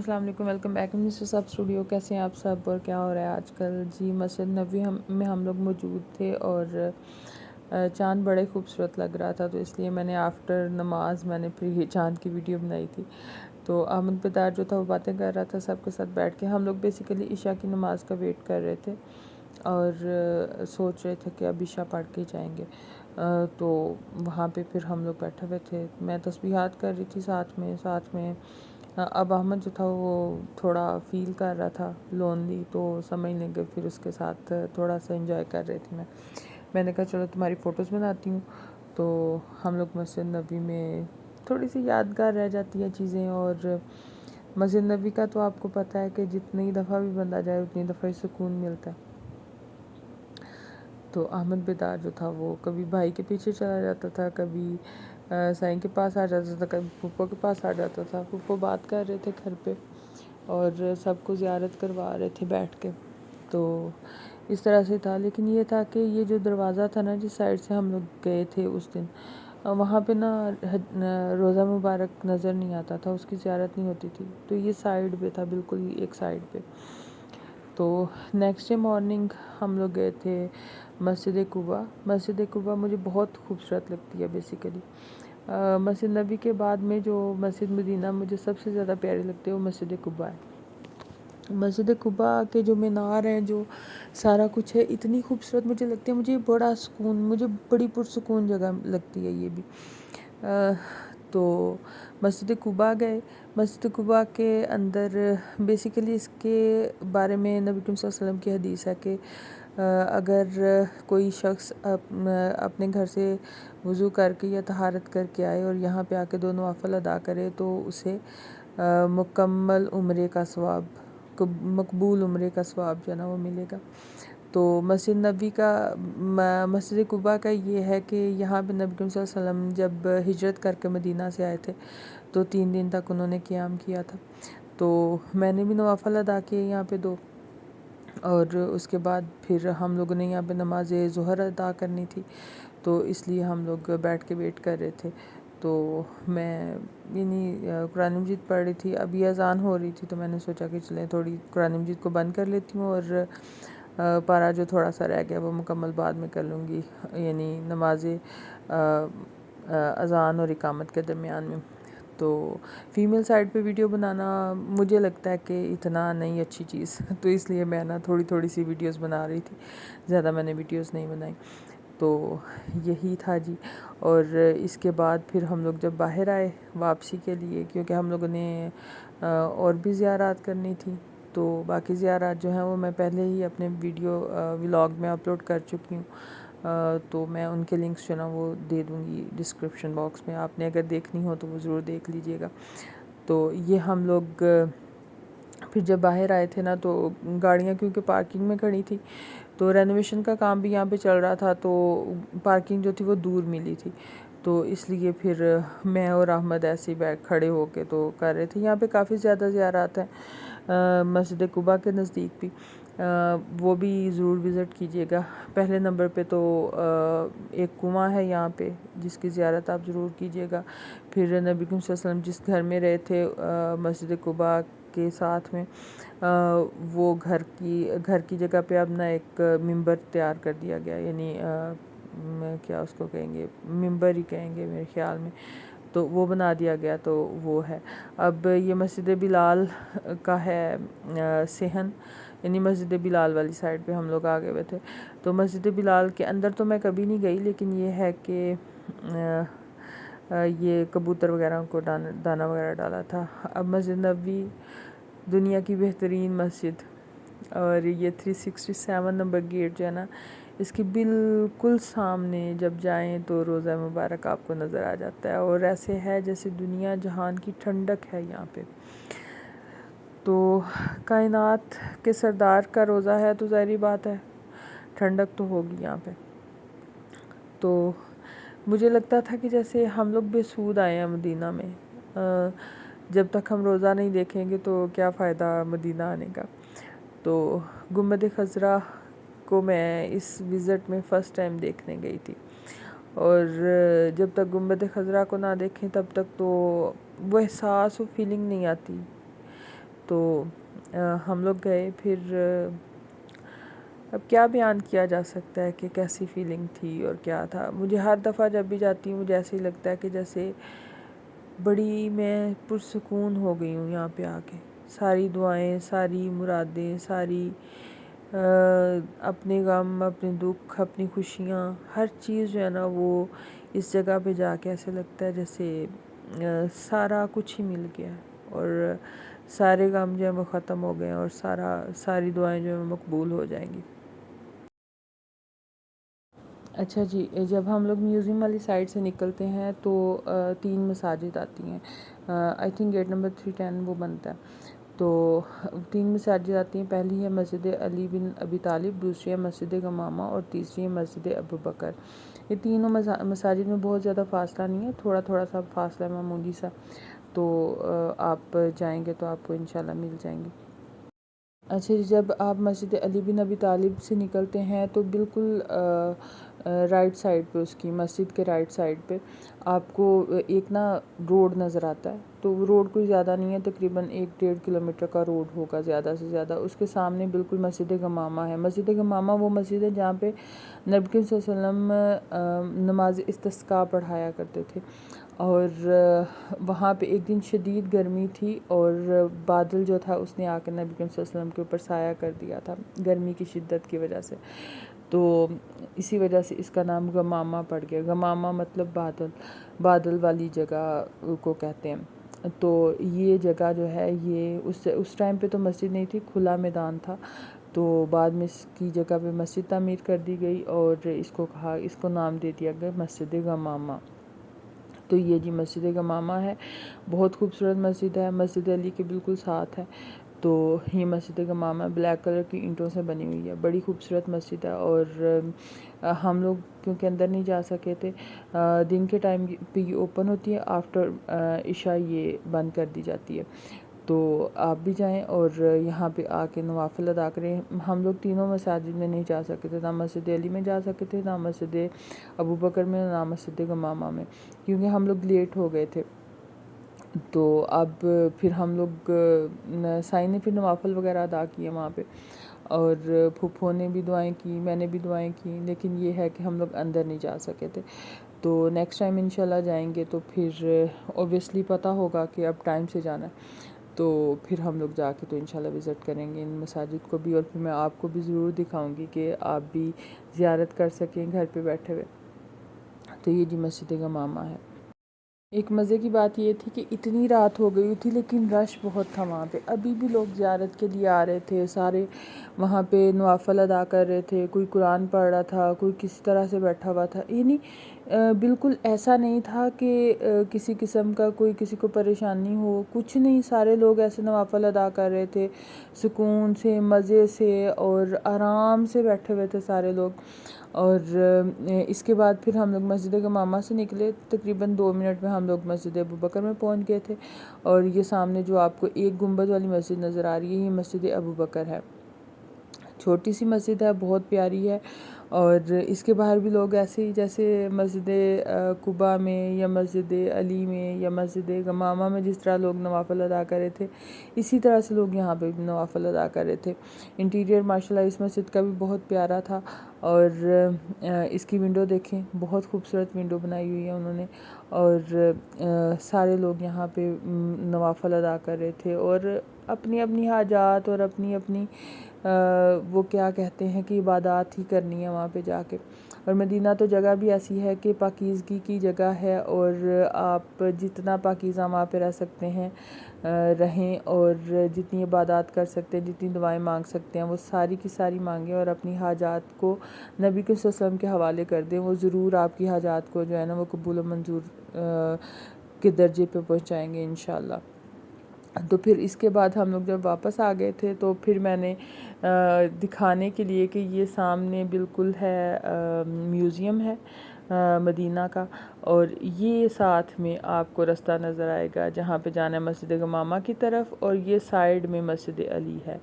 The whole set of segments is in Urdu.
السلام علیکم، ویلکم بیک مسٹر صاحب اسٹوڈیو۔ کیسے ہیں آپ سب اور کیا ہو رہا ہے آج کل؟ جی، مسجد نبوی میں ہم لوگ موجود تھے اور چاند بڑے خوبصورت لگ رہا تھا، تو اس لیے میں نے آفٹر نماز میں نے پھر یہ چاند کی ویڈیو بنائی تھی۔ تو احمد بیدار جو تھا وہ باتیں کر رہا تھا سب کے ساتھ بیٹھ کے۔ ہم لوگ بیسیکلی عشاء کی نماز کا ویٹ کر رہے تھے اور سوچ رہے تھے کہ اب عشاء پڑھ کے جائیں گے۔ تو وہاں پہ پھر ہم لوگ بیٹھے ہوئے تھے، میں تسبیحات کر رہی تھی ساتھ میں اب احمد جو تھا وہ تھوڑا فیل کر رہا تھا لونلی، تو سمجھ لیں کہ پھر اس کے ساتھ تھوڑا سا انجوائے کر رہی تھی میں نے کہا چلو تمہاری فوٹوز بناتی ہوں۔ تو ہم لوگ مسجد نبوی میں تھوڑی سی یادگار رہ جاتی ہیں چیزیں، اور مسجد نبوی کا تو آپ کو پتہ ہے کہ جتنی دفعہ بھی بندہ جائے اتنی دفعہ ہی سکون ملتا ہے۔ تو احمد بیدار جو تھا وہ کبھی بھائی کے پیچھے چلا جاتا تھا، کبھی سائیں کے پاس آ جاتا تھا، کبھی پھپھو کے پاس آ جاتا تھا۔ پھپھو بات کر رہے تھے گھر پہ اور سب کو زیارت کروا رہے تھے بیٹھ کے، تو اس طرح سے تھا۔ لیکن یہ تھا کہ یہ جو دروازہ تھا نا جس سائڈ سے ہم لوگ گئے تھے اس دن، وہاں پہ نا روزہ مبارک نظر نہیں آتا تھا، اس کی زیارت نہیں ہوتی تھی، تو یہ سائڈ پہ تھا، بالکل ایک سائڈ پہ۔ تو نیکسٹ ڈے مارننگ ہم لوگ گئے تھے مسجد قباء۔ مسجد قباء مجھے بہت خوبصورت لگتی ہے بیسیکلی۔ مسجد نبی کے بعد میں جو مسجد مدینہ مجھے سب سے زیادہ پیاری لگتی ہے وہ مسجد قباء ہے۔ مسجد قباء کے جو مینار ہیں، جو سارا کچھ ہے، اتنی خوبصورت مجھے لگتی ہے، مجھے بڑا سکون، مجھے بڑی پرسکون جگہ لگتی ہے یہ بھی۔ تو مسجد قباء گئے۔ مسجد قباء کے اندر بیسیکلی اس کے بارے میں نبی کریم صلی اللہ علیہ وسلم کی حدیث ہے کہ اگر کوئی شخص اپنے گھر سے وضو کر کے یا طہارت کر کے آئے اور یہاں پہ آ کے 2 نوافل ادا کرے تو اسے مکمل عمرے کا ثواب، مقبول عمرے کا ثواب جو ہے نا وہ ملے گا۔ تو مسجد نبی کا، مسجد قباء کا یہ ہے کہ یہاں پہ نبی کریم صلی اللہ علیہ وسلم جب ہجرت کر کے مدینہ سے آئے تھے تو 3 دن تک انہوں نے قیام کیا تھا۔ تو میں نے بھی نوافل ادا کیے یہاں پہ 2، اور اس کے بعد پھر ہم لوگوں نے یہاں پہ نماز ظہر ادا کرنی تھی، تو اس لیے ہم لوگ بیٹھ کے ویٹ کر رہے تھے۔ تو میں قرآن مجید پڑھ رہی تھی، ابھی اذان ہو رہی تھی، تو میں نے سوچا کہ چلیں تھوڑی قرآن مجید کو بند کر لیتی ہوں، اور پارہ جو تھوڑا سا رہ گیا وہ مکمل بعد میں کر لوں گی، یعنی نماز اذان اور اقامت کے درمیان میں۔ تو فیمیل سائڈ پہ ویڈیو بنانا مجھے لگتا ہے کہ اتنا نہیں اچھی چیز، تو اس لیے میں نا تھوڑی سی ویڈیوز بنا رہی تھی، زیادہ میں نے ویڈیوز نہیں بنائی۔ تو یہی تھا جی۔ اور اس کے بعد پھر ہم لوگ جب باہر آئے واپسی کے لیے، کیونکہ ہم لوگوں نے اور بھی زیارات کرنی تھی، تو باقی زیارات جو ہیں وہ میں پہلے ہی اپنے ویڈیو ولاگ میں اپلوڈ کر چکی ہوں، تو میں ان کے لنکس جو نا وہ دے دوں گی ڈسکرپشن باکس میں، آپ نے اگر دیکھنی ہو تو وہ ضرور دیکھ لیجئے گا۔ تو یہ ہم لوگ پھر جب باہر آئے تھے نا تو گاڑیاں کیونکہ پارکنگ میں کھڑی تھی، تو رینوویشن کا کام بھی یہاں پہ چل رہا تھا، تو پارکنگ جو تھی وہ دور ملی تھی، تو اس لیے پھر میں اور احمد ایسے ہی کھڑے ہو کے تو کر رہے تھے۔ یہاں پہ کافی زیادہ زیارات ہیں مسجد قباء کے نزدیک بھی، وہ بھی ضرور وزٹ کیجیے گا۔ پہلے نمبر پہ تو ایک کنواں ہے یہاں پہ جس کی زیارت آپ ضرور کیجیے گا۔ پھر نبی کریم صلی اللہ علیہ وسلم جس گھر میں رہے تھے مسجد قباء کے ساتھ میں، وہ گھر کی جگہ پہ اب نا ایک ممبر تیار کر دیا گیا، یعنی کیا اس کو کہیں گے، ممبر ہی کہیں گے میرے خیال میں، تو وہ بنا دیا گیا، تو وہ ہے۔ اب یہ مسجد بلال کا ہے صحن، یعنی مسجد بلال والی سائڈ پہ ہم لوگ آگے ہوئے تھے۔ تو مسجد بلال کے اندر تو میں کبھی نہیں گئی، لیکن یہ ہے کہ یہ کبوتر وغیرہ کو دانہ وغیرہ ڈالا تھا۔ اب مسجد نبوی دنیا کی بہترین مسجد، اور یہ 367 نمبر گیٹ جو ہے نا، اس کے بالکل سامنے جب جائیں تو روضہ مبارک آپ کو نظر آ جاتا ہے، اور ایسے ہے جیسے دنیا جہان کی ٹھنڈک ہے یہاں پہ۔ تو کائنات کے سردار کا روضہ ہے تو ظاہری بات ہے ٹھنڈک تو ہوگی یہاں پہ۔ تو مجھے لگتا تھا کہ جیسے ہم لوگ بے سود آئے ہیں مدینہ میں، جب تک ہم روضہ نہیں دیکھیں گے تو کیا فائدہ مدینہ آنے کا۔ تو گنبد خضرا کو میں اس وزٹ میں فرسٹ ٹائم دیکھنے گئی تھی، اور جب تک گنبد خضرا کو نہ دیکھیں تب تک تو وہ احساس و فیلنگ نہیں آتی تو ہم لوگ گئے. پھر اب کیا بیان کیا جا سکتا ہے کہ کیسی فیلنگ تھی اور کیا تھا. مجھے ہر دفعہ جب بھی جاتی ہوں مجھے ایسے ہی لگتا ہے کہ جیسے بڑی میں پرسکون ہو گئی ہوں یہاں پہ آ کے. ساری دعائیں، ساری مرادیں، ساری اپنے غم، اپنے دکھ، اپنی خوشیاں، ہر چیز جو ہے نا وہ اس جگہ پہ جا کے ایسے لگتا ہے جیسے سارا کچھ ہی مل گیا اور سارے غم جو ہیں وہ ختم ہو گئے اور ساری دعائیں جو ہیں وہ مقبول ہو جائیں گی. اچھا جی، جب ہم لوگ میوزیم والی سائڈ سے نکلتے ہیں تو 3 مساجد آتی ہیں. آئی تھنک گیٹ نمبر 310 وہ بنتا ہے. تو 3 مساجد آتی ہیں. پہلی ہے مسجد علی بن ابی طالب، دوسری ہے مسجد غمامہ اور تیسری ہے مسجد ابو بکر. یہ تینوں مساجد میں بہت زیادہ فاصلہ نہیں ہے، تھوڑا تھوڑا سا فاصلہ ہے، معمولی سا. تو آپ جائیں گے تو آپ کو انشاءاللہ مل جائیں گی. اچھا جی، جب آپ مسجد علی بن ابی طالب سے نکلتے ہیں تو بالکل رائٹ سائڈ پہ، اس کی مسجد کے رائٹ سائڈ پہ آپ کو ایک نا روڈ نظر آتا ہے. تو وہ روڈ کوئی زیادہ نہیں ہے، تقریباً 1-1.5 کلومیٹر کا روڈ ہوگا زیادہ سے زیادہ. اس کے سامنے بالکل مسجد غمامہ ہے. مسجد غمامہ وہ مسجد ہے جہاں پہ نبی کریم صلی اللہ علیہ وسلم نماز استسقاء پڑھایا کرتے تھے. اور وہاں پہ ایک دن شدید گرمی تھی اور بادل جو تھا اس نے آ کے نبی کریم صلی اللہ علیہ وسلم کے اوپر سایہ کر دیا تھا گرمی کی شدت کی وجہ سے. تو اسی وجہ سے اس کا نام غمامہ پڑ گیا. غمامہ مطلب بادل والی جگہ کو کہتے ہیں. تو یہ جگہ جو ہے یہ اس ٹائم پہ تو مسجد نہیں تھی، کھلا میدان تھا. تو بعد میں اس کی جگہ پہ مسجد تعمیر کر دی گئی اور اس کو نام دے دیا گیا مسجد غمامہ. تو یہ جی مسجد غمامہ ہے، بہت خوبصورت مسجد ہے، مسجد علی کے بالکل ساتھ ہے. تو یہ مسجد غمامہ بلیک کلر کی اینٹوں سے بنی ہوئی ہے، بڑی خوبصورت مسجد ہے. اور ہم لوگ کیونکہ اندر نہیں جا سکے تھے، دن کے ٹائم پہ یہ اوپن ہوتی ہے، آفٹر عشاء یہ بند کر دی جاتی ہے. تو آپ بھی جائیں اور یہاں پہ آ کے نوافل ادا کریں. ہم لوگ تینوں مساجد میں نہیں جا سکے تھے، نہ مسجد علی میں جا سکے تھے، نہ مسجد ابو بکر میں، نہ مسجد غمامہ میں، کیونکہ ہم لوگ لیٹ ہو گئے تھے. تو اب پھر ہم لوگ سائن نے پھر نوافل وغیرہ ادا کیے وہاں پہ، اور پھپھو نے بھی دعائیں کی، میں نے بھی دعائیں کی. لیکن یہ ہے کہ ہم لوگ اندر نہیں جا سکے تھے. تو نیکسٹ ٹائم انشاءاللہ جائیں گے تو پھر اوبویسلی پتہ ہوگا کہ اب ٹائم سے جانا ہے، تو پھر ہم لوگ جا کے تو انشاءاللہ وزٹ کریں گے ان مساجد کو بھی. اور پھر میں آپ کو بھی ضرور دکھاؤں گی کہ آپ بھی زیارت کر سکیں گھر پہ بیٹھے ہوئے. تو یہ جی مسجد غمامہ ہے. ایک مزے کی بات یہ تھی کہ اتنی رات ہو گئی تھی لیکن رش بہت تھا وہاں پہ. ابھی بھی لوگ زیارت کے لیے آ رہے تھے، سارے وہاں پہ نوافل ادا کر رہے تھے. کوئی قرآن پڑھ رہا تھا، کوئی کسی طرح سے بیٹھا ہوا تھا. یعنی بالکل ایسا نہیں تھا کہ کسی قسم کا کوئی کسی کو پریشانی ہو، کچھ نہیں. سارے لوگ ایسے نوافل ادا کر رہے تھے سکون سے، مزے سے، اور آرام سے بیٹھے ہوئے تھے سارے لوگ. اور اس کے بعد پھر ہم لوگ مسجد غمامہ سے نکلے. تقریباً 2 منٹ میں ہم لوگ مسجد ابو بکر میں پہنچ گئے تھے. اور یہ سامنے جو آپ کو ایک گنبد والی مسجد نظر آ رہی ہے، یہ مسجد ابو بکر ہے. چھوٹی سی مسجد ہے، بہت پیاری ہے. اور اس کے باہر بھی لوگ ایسے ہی جیسے مسجد قباء میں یا مسجد علی میں یا مسجد غمامہ میں جس طرح لوگ نوافل ادا کر رہے تھے، اسی طرح سے لوگ یہاں پہ بھی نوافل ادا کر رہے تھے. انٹیریئر ماشاءاللہ اس مسجد کا بھی بہت پیارا تھا. اور اس کی ونڈو دیکھیں، بہت خوبصورت ونڈو بنائی ہوئی ہے انہوں نے. اور سارے لوگ یہاں پہ نوافل ادا کر رہے تھے اور اپنی اپنی حاجات اور اپنی اپنی وہ کیا کہتے ہیں کہ عبادات ہی کرنی ہے وہاں پہ جا کے. اور مدینہ تو جگہ بھی ایسی ہے کہ پاکیزگی کی جگہ ہے، اور آپ جتنا پاکیزہ وہاں پہ رہ سکتے ہیں رہیں، اور جتنی عبادات کر سکتے ہیں، جتنی دعائیں مانگ سکتے ہیں وہ ساری کی ساری مانگیں، اور اپنی حاجات کو نبی کے صلی اللہ علیہ وسلم کے حوالے کر دیں. وہ ضرور آپ کی حاجات کو جو ہے نا وہ قبول و منظور کے درجے پہ پہنچائیں گے انشاءاللہ. تو پھر اس کے بعد ہم لوگ جب واپس آ گئے تھے تو پھر میں نے دکھانے کے لیے کہ یہ سامنے بالکل ہے میوزیم ہے مدینہ کا، اور یہ ساتھ میں آپ کو رستہ نظر آئے گا جہاں پہ جانا ہے مسجد غمامہ کی طرف، اور یہ سائیڈ میں مسجد علی ہے.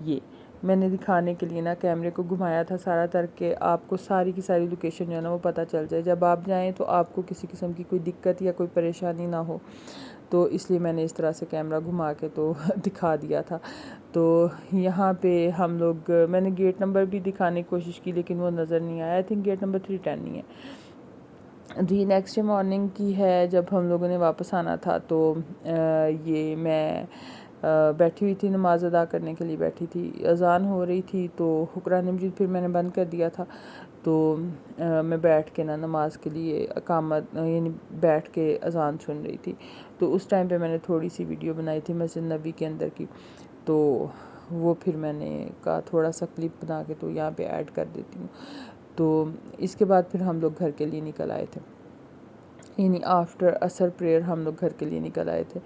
یہ میں نے دکھانے کے لیے نا کیمرے کو گھمایا تھا سارا تر کہ آپ کو ساری کی ساری لوکیشن جو ہے نا وہ پتہ چل جائے. جب آپ جائیں تو آپ کو کسی قسم کی کوئی دقت یا کوئی پریشانی نہ ہو. تو اس لیے میں نے اس طرح سے کیمرہ گھما کے تو دکھا دیا تھا. تو یہاں پہ ہم لوگ, میں نے گیٹ نمبر بھی دکھانے کی کوشش کی لیکن وہ نظر نہیں آیا. آئی تھنک گیٹ نمبر 310 نہیں ہے. دی نیکسٹ ڈے مارننگ کی ہے جب ہم لوگوں نے واپس آنا تھا تو یہ میں بیٹھی ہوئی تھی, نماز ادا کرنے کے لیے بیٹھی تھی. اذان ہو رہی تھی تو قرآن مجید پھر میں نے بند کر دیا تھا. تو میں بیٹھ کے نماز کے لیے اقامت یعنی بیٹھ کے اذان سن رہی تھی. تو اس ٹائم پہ میں نے تھوڑی سی ویڈیو بنائی تھی مسجد نبی کے اندر کی, تو وہ پھر میں نے کہا تھوڑا سا کلپ بنا کے تو یہاں پہ ایڈ کر دیتی ہوں. تو اس کے بعد پھر ہم لوگ گھر کے لیے نکل آئے تھے, یعنی آفٹر عصر پریئر ہم لوگ گھر کے لیے نکل آئے تھے.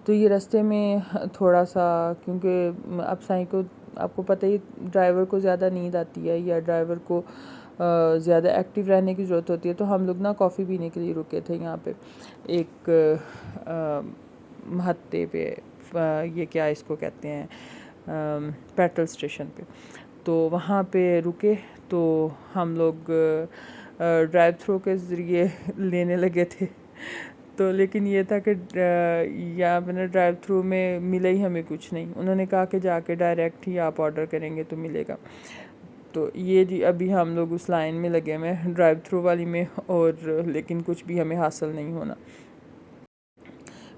تو یہ راستے میں تھوڑا سا, کیونکہ اب سائیں کو آپ کو پتہ ہی ڈرائیور کو زیادہ نیند آتی ہے یا ڈرائیور کو زیادہ ایکٹیو رہنے کی ضرورت ہوتی ہے, تو ہم لوگ کافی پینے کے لیے رکے تھے یہاں پہ ایک محطے پہ, یہ کیا اس کو کہتے ہیں, پیٹرول اسٹیشن پہ. تو وہاں پہ رکے تو ہم لوگ ڈرائیو تھرو کے ذریعے لینے لگے تھے. تو لیکن یہ تھا کہ یہاں پہ ڈرائیو تھرو میں ملے ہی ہمیں کچھ نہیں. انہوں نے کہا کہ جا کے ڈائریکٹ ہی آپ آرڈر کریں گے تو ملے گا. تو یہ جی ابھی ہم لوگ اس لائن میں لگے ہوئے ہیں ڈرائیو تھرو والی میں, اور لیکن کچھ بھی ہمیں حاصل نہیں ہونا.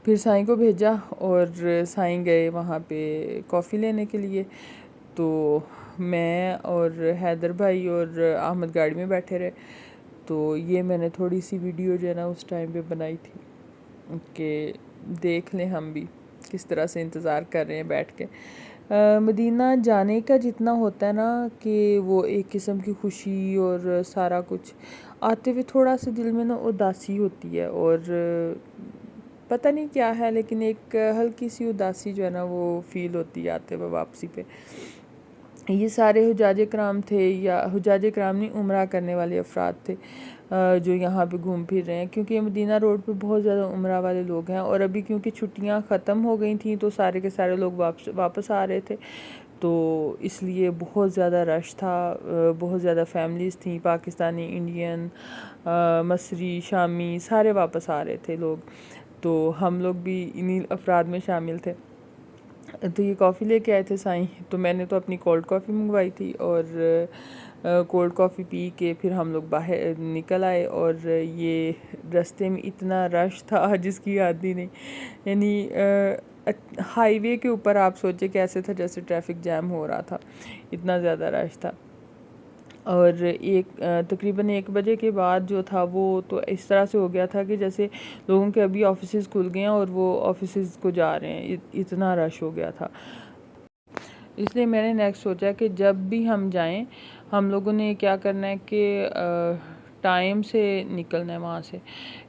پھر سائیں کو بھیجا اور سائیں گئے وہاں پہ کافی لینے کے لیے. تو میں اور حیدر بھائی اور احمد گاڑی میں بیٹھے رہے. تو یہ میں نے تھوڑی سی ویڈیو جو ہے نا اس ٹائم پہ بنائی تھی کہ دیکھ لیں ہم بھی کس طرح سے انتظار کر رہے ہیں بیٹھ کے. مدینہ جانے کا جتنا ہوتا ہے نا کہ وہ ایک قسم کی خوشی اور سارا کچھ, آتے ہوئے تھوڑا سا دل میں اداسی ہوتی ہے, اور پتہ نہیں کیا ہے لیکن ایک ہلکی سی اداسی جو ہے نا وہ فیل ہوتی ہے آتے ہوئے واپسی پہ. یہ سارے حجاج کرام تھے, یا حجاج کرام نہیں, عمرہ کرنے والے افراد تھے جو یہاں پہ گھوم پھر رہے ہیں, کیونکہ یہ مدینہ روڈ پہ بہت زیادہ عمرہ والے لوگ ہیں. اور ابھی کیونکہ چھٹیاں ختم ہو گئی تھیں تو سارے کے سارے لوگ واپس آ رہے تھے, تو اس لیے بہت زیادہ رش تھا. بہت زیادہ فیملیز تھیں, پاکستانی, انڈین, مصری, شامی, سارے واپس آ رہے تھے لوگ. تو ہم لوگ بھی انہی افراد میں شامل تھے. تو یہ کافی لے کے آئے تھے سائیں, تو میں نے تو اپنی کولڈ کافی منگوائی تھی, اور کولڈ کافی پی کے پھر ہم لوگ باہر نکل آئے. اور یہ راستے میں اتنا رش تھا جس کی حد ہی نہیں, یعنی ہائی وے کے اوپر آپ سوچے کیسے تھا, جیسے ٹریفک جام ہو رہا تھا, اتنا زیادہ رش تھا. اور تقریباً 1 بجے کے بعد جو تھا وہ تو اس طرح سے ہو گیا تھا کہ جیسے لوگوں کے ابھی آفیسز کھل گئے ہیں اور وہ آفیسز کو جا رہے ہیں, اتنا رش ہو گیا تھا. اس لیے میں نے نیکسٹ سوچا کہ جب بھی ہم جائیں ہم لوگوں نے کیا کرنا ہے کہ ٹائم سے نکلنا ہے وہاں سے,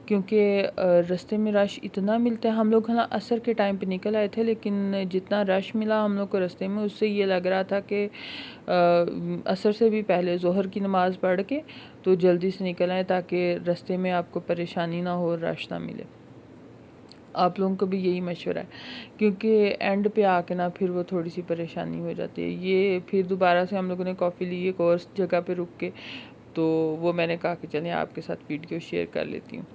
کیونکہ راستے میں رش اتنا ملتا ہے. ہم لوگ عصر کے ٹائم پہ نکل آئے تھے, لیکن جتنا رش ملا ہم لوگ کو راستے میں, اس سے یہ لگ رہا تھا کہ عصر سے بھی پہلے ظہر کی نماز پڑھ کے تو جلدی سے نکل آئے تاکہ راستے میں آپ کو پریشانی نہ ہو, رش نہ ملے. آپ لوگوں کو بھی یہی مشورہ ہے, کیونکہ اینڈ پہ آ کے نا پھر وہ تھوڑی سی پریشانی ہو جاتی ہے. یہ پھر دوبارہ سے ہم لوگوں نے کافی لی ایک اور جگہ پہ رک کے, تو وہ میں نے کہا کہ چلیں آپ کے ساتھ ویڈیو شیئر کر لیتی ہوں.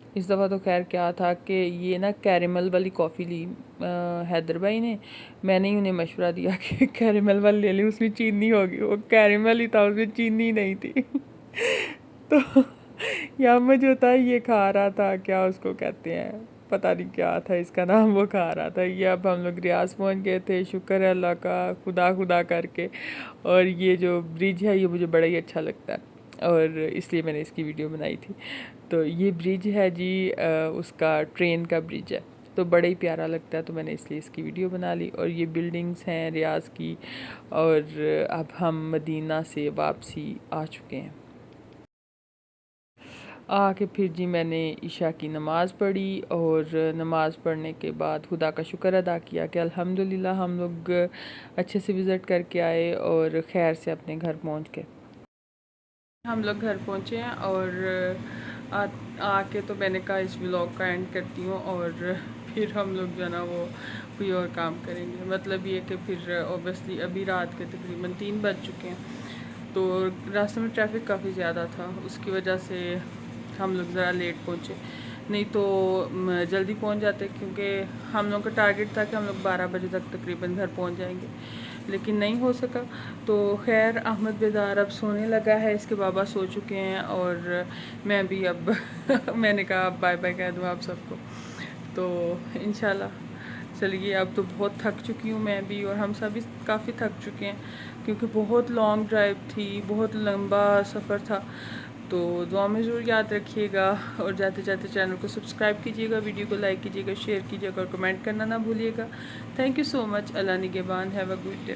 اس دفعہ تو خیر کیا تھا کہ یہ نا کیریمل والی کافی لی حیدر بھائی نے. میں نے ہی انہیں مشورہ دیا کہ کیریمل والی لے لیں, اس میں چینی ہوگی. وہ کیریمل ہی تھا, اس میں چینی نہیں تھی. تو یامہ جو تھا یہ کھا رہا تھا, کیا اس کو کہتے ہیں, پتہ نہیں کیا تھا اس کا نام, وہ کھا رہا تھا. یہ اب ہم لوگ ریاض پہنچ گئے تھے, شکر ہے اللہ کا, خدا کر کے. اور یہ جو برج ہے یہ مجھے بڑا ہی اچھا لگتا ہے, اور اس لیے میں نے اس کی ویڈیو بنائی تھی. تو یہ برج ہے جی, اس کا ٹرین کا برج ہے, تو بڑا ہی پیارا لگتا ہے, تو میں نے اس لیے اس کی ویڈیو بنا لی. اور یہ بلڈنگز ہیں ریاض کی, اور اب ہم مدینہ سے واپسی آ چکے ہیں. آ کے پھر جی میں نے عشاء کی نماز پڑھی, اور نماز پڑھنے کے بعد خدا کا شکر ادا کیا کہ الحمدللہ ہم لوگ اچھے سے وزٹ کر کے آئے اور خیر سے اپنے گھر پہنچ گئے. ہم لوگ گھر پہنچے ہیں, اور آ کے تو میں نے کہا اس ولاگ کا اینڈ کرتی ہوں, اور پھر ہم لوگ جو ہے نا وہ کوئی اور کام کریں گے. مطلب یہ کہ پھر اوبیسلی ابھی رات کے تقریباً 3 بج چکے ہیں, تو راستے میں ٹریفک کافی زیادہ تھا, اس کی وجہ سے ہم لوگ ذرا لیٹ پہنچے. نہیں تو جلدی پہنچ جاتے، کیونکہ ہم لوگ کا ٹارگیٹ تھا کہ ہم لوگ 12 بجے تک تقریباً گھر پہنچ جائیں گے، لیکن نہیں ہو سکا۔ تو خیر احمد بیدار اب سونے لگا ہے، اس کے بابا سو چکے ہیں، اور میں بھی اب میں نے کہا اب بائے بائے کہہ دوں آپ سب کو۔ تو انشاءاللہ چلیے، اب تو بہت تھک چکی ہوں میں بھی، اور ہم سبھی کافی تھک چکے ہیں، کیونکہ بہت لانگ ڈرائیو تھی، بہت لمبا سفر تھا۔ تو دعا میں ضرور یاد رکھیے گا، اور جاتے جاتے چینل کو سبسکرائب کیجیے گا، ویڈیو کو لائک کیجیے گا، شیئر کیجیے گا، اور کمنٹ کرنا نہ بھولیے گا۔ Thank you so much. اللہ نگہبان۔ Have a good day.